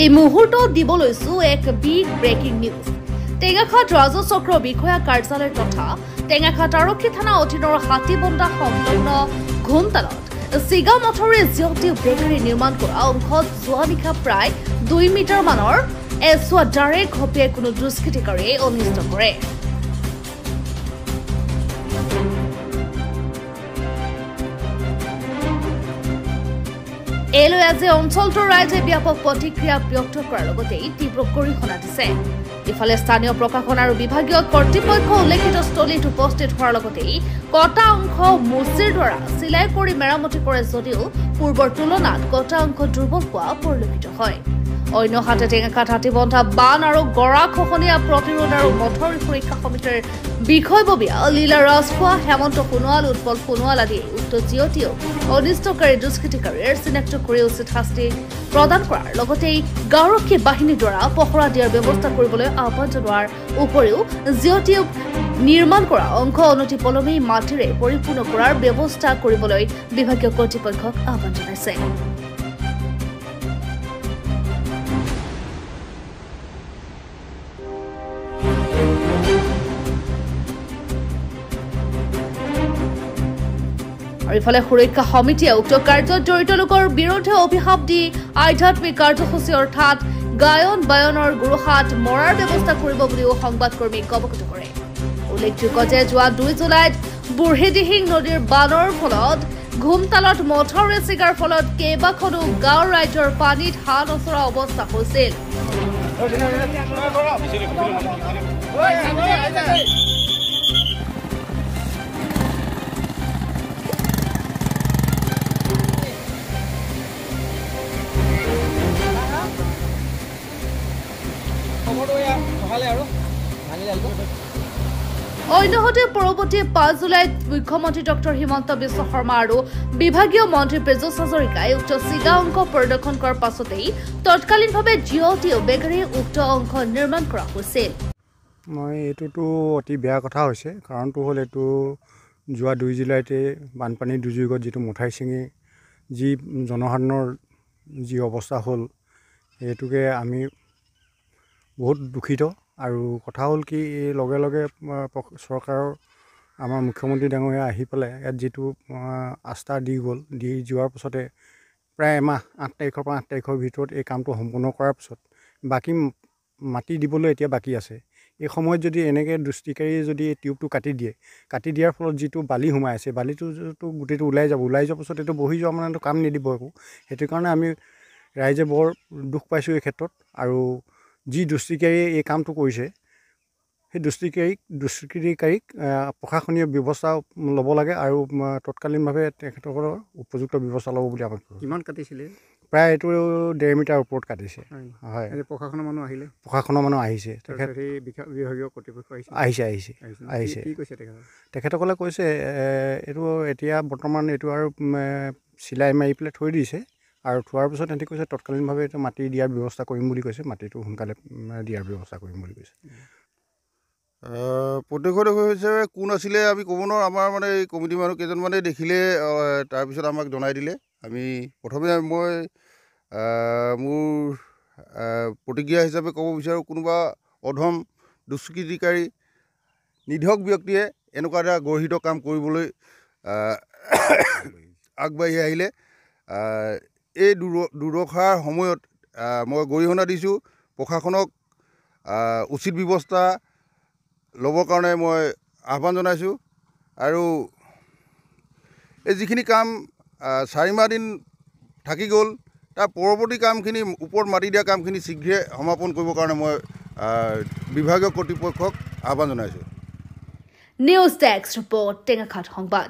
এই মুহূৰ্তত দিব লৈছো এক বিগ ব্ৰেকিং নিউজ। টেঙাখাট ৰাজচক্ৰ বিষয়া কাৰ্যালয় তথা টেঙাখাট আৰক্ষী থানা অধীনৰ হাতীবন্ধা সংলগ্ন ঘুমতালত চিগা মঠৰে জিঅ'টি বেকাৰী নিৰ্মাণ কৰা অংশত যোৱা নিশা প্ৰায় 2 মিটাৰ মানৰ এছোৱা ডাইৰেক্ট ঘপিয়াই কোনো দুষ্কৃতিকাৰীয়ে অনিষ্ট কৰে। এলৈ আজি অঞ্চলটোৰ ৰাইজে ব্যাপক প্ৰতিক্ৰিয়া ব্যক্ত কৰাৰ লগতে তীব্ৰ গৰিহণা দিছে। ইফালে স্থানীয় প্ৰশাসন আৰু বিভাগীয় কৰ্তৃপক্ষ উল্লেখিত স্থলীত উপস্থিত হোৱাৰ লগতে কটা অংশ মুচিৰ দ্বাৰা চিলাই কৰি মেৰামতি কৰে যদিও পূৰ্বৰ তুলনাত কটা অংশ দুৰ্বল হোৱা পৰিলক্ষিত হয়। অন্যহাতে টেঙাখাট হাতীবন্ধা বান আৰু গৰাখহনীয়া প্ৰতিৰোধ আৰু মথৰি সুৰক্ষা সমিতিৰ বিষয়ববীয়া লীলা ৰাজখোৱা, হেমন্ত সোণোৱাল, উৎপল সোণোৱাল আদি উক্ত জিঅ'টিও অনিষ্টকাৰী দুষ্কৃতিকাৰীৰ চিনাক্ত কৰি উচিত শাস্তি প্ৰদান কৰাৰ লগতে গাঁওৰক্ষী বাহিনীৰ দ্বাৰা পহৰা দিয়াৰ ব্যৱস্থা কৰিবলৈ আহ্বান জনোৱাৰ উপৰিও জিঅ'টিও নিৰ্মাণ কৰা অংশ অনতি পলমেই মাটিৰে পৰিপূৰ্ণ কৰাৰ ব্যৱস্থা কৰিবলৈ বিভাগীয় কৰ্তৃপক্ষক আহ্বান জনাইছে। আৰু ইফালে সুৰক্ষা সমিতিয়ে উক্ত কাৰ্যত জড়িত লোকৰ বিৰুদ্ধে অভিশাপ দি আধ্যাত্মিক কাৰ্যসূচী অৰ্থাৎ গায়ন বায়নৰ গুৰুহাট মৰাৰ ব্যৱস্থা কৰিব বুলিও সংবাদকৰ্মীক অৱগত কৰে। উল্লেখযোগ্য যে যোৱা 2 জুলাইত বুঢ়ীদিহিং নদীৰ বানৰ ফলত ঘুমতালত মথৰে চিগাৰ ফলত কেইবাখনো গাঁৱৰ ৰাইজৰ পানীত হাত অচৰা অৱস্থা হৈছিল। অন্যহাতে পৰৱৰ্তী 5 জুলাইত মুখ্যমন্ত্ৰী ডক্টৰ হিমন্ত বিশ্ব শৰ্মা আৰু বিভাগীয় মন্ত্ৰী ব্ৰজেশ হাজৰিকাই উক্ত চিগা অংশ পৰিদৰ্শন কৰাৰ পাছতেই তৎকালীনভাৱে জিঅ'টিও বেকাৰীৰ উক্ত অংশ নিৰ্মাণ কৰা হৈছিল। এইটোতো অতি বেয়া কথা হৈছে, কাৰণটো হ'ল এইটো যোৱা 2 জুলাইতে বানপানীৰ দুৰ্যোগত যিটো মুঠাই ছিঙি যি জনসাধাৰণৰ যি অৱস্থা হ'ল সেইটোকে আমি বহুত দুখিত। আৰু কথা হ'ল কি এই লগে লগে চৰকাৰৰ আমাৰ মুখ্যমন্ত্ৰী ডাঙৰীয়া আহি পেলাই ইয়াত যিটো আস্থা দি গ'ল, দি যোৱাৰ পিছতে প্ৰায় এমাহ 8 তাৰিখৰ পৰা 8 তাৰিখৰ ভিতৰত এই কামটো সম্পূৰ্ণ কৰাৰ পিছত বাকী মাটি দিবলৈ এতিয়া বাকী আছে। এই সময়ত যদি এনেকৈ দুষ্কৃতিকাৰীয়ে যদি এই টিউবটো কাটি দিয়াৰ ফলত যিটো বালি সোমাই আছে বালিটো গোটেইটো ওলাই যোৱাৰ পিছত এইটো বহি যোৱা মানেতো কাম নিদিব একো। সেইটো কাৰণে আমি ৰাইজে বৰ দুখ পাইছোঁ এই ক্ষেত্ৰত। আৰু যি দুষ্কৃতিকাৰীয়ে এই কামটো কৰিছে সেই দুষ্কৃতিকাৰীক প্ৰশাসনীয় ব্যৱস্থা ল'ব লাগে আৰু তৎকালীনভাৱে তেখেতসকলৰ উপযুক্ত ব্যৱস্থা ল'ব বুলি আমাক কিমান কাটিছিলে? প্ৰায় এইটো 1.5 মিটাৰ ওপৰত কাটিছে। হয়, প্ৰশাসনৰ মানুহ আহিলে? প্ৰশাসনৰ মানুহ আহিছে, বিভাগীয় কৰ্তৃপক্ষ আহিছে। কি কৈছে তেখেতসকলে কৈছে এইটো এতিয়া বৰ্তমান এইটো আৰু চিলাই মাৰি পেলাই থৈ দিছে আৰু থোৱাৰ পিছত সিহঁতে কৈছে তৎকালীনভাৱে এইটো মাটি দিয়াৰ ব্যৱস্থা কৰিম বুলি কৈছে, মাটিটো সোনকালে দিয়াৰ ব্যৱস্থা কৰিম বুলি কৈছে। প্ৰত্যক্ষদৰ্শী হিচাপে কোন আছিলে আমি ক'ব নোৱাৰোঁ। আমাৰ মানে এই কমিটি মানুহ কেইজনমানে দেখিলে, তাৰপিছত আমাক জনাই দিলে। আমি প্ৰথমে মই মোৰ প্ৰতিক্ৰিয়া হিচাপে ক'ব বিচাৰোঁ, কোনোবা অধম দুষ্কৃতিকাৰী নিধক ব্যক্তিয়ে এনেকুৱা এটা গৰ্হিত কাম কৰিবলৈ আগবাঢ়ি আহিলে। এই দুৰ্দশাৰ সময়ত মই গৰিহণা দিছোঁ প্ৰশাসনক উচিত ব্যৱস্থা ল'বৰ কাৰণে মই আহ্বান জনাইছোঁ। আৰু এই যিখিনি কাম 4 দিন থাকি গ'ল তাৰ পৰৱৰ্তী কামখিনি ওপৰত মাটি দিয়া কামখিনি শীঘ্ৰে সমাপন কৰিবৰ কাৰণে মই বিভাগীয় কৰ্তৃপক্ষক আহ্বান জনাইছোঁ। নিউজ ডেস্ক ৰিপৰ্ট, টেঙাখাট সংবাদ।